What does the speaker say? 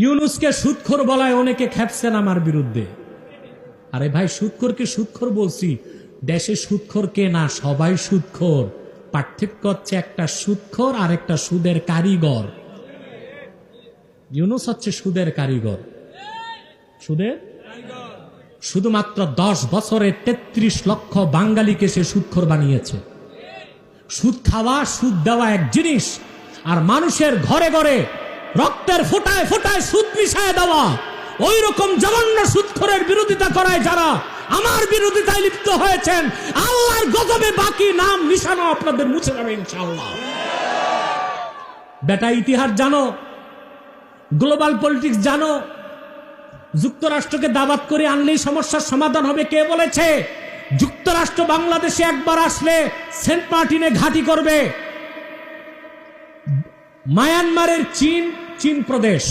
ইউনূসকে সুদখোর বলায় অনেকে খেপছেন আমার বিরুদ্ধে। আরে ভাই, সুদখোরকে সুদখোর বলছি, দেশে সুদখোর কে না, সবাই সুদখোর। পার্থক্য হচ্ছে একটা সুদখোর আর একটা সুদের কারিগর। ইউনূস হচ্ছে সুদের কারিগর, সুদের শুধুমাত্র 10 বছরে 33 লক্ষ বাঙালিকে সে সুদখোর বানিয়েছে। সুদ খাওয়া, সুদ দেওয়া এক জিনিস, আর মানুষের ঘরে ঘরে রক্তের ফোঁটায় ফোঁটায় সুদ মিশায় দেওয়া, ওই রকম জঘন্য সুদখোরের বিরোধিতা করায় যারা আমার বিরোধিতায় লিপ্ত হয়েছেন, আল্লাহর গজবে বাকি নাম নিশানা আপনাদের মুছে যাবে ইনশাআল্লাহ। বেটা, ইতিহাস জানো, গ্লোবাল পলিটিক্স জানো। যুক্তরাষ্ট্রকে দাওয়াত করে আনলেই সমস্যার সমাধান হবে কে বলেছে? যুক্তরাষ্ট্র বাংলাদেশে একবার আসলে সেন্ট মার্টিনে ঘাঁটি করবে। মায়ানমারের চীন প্রদেশ,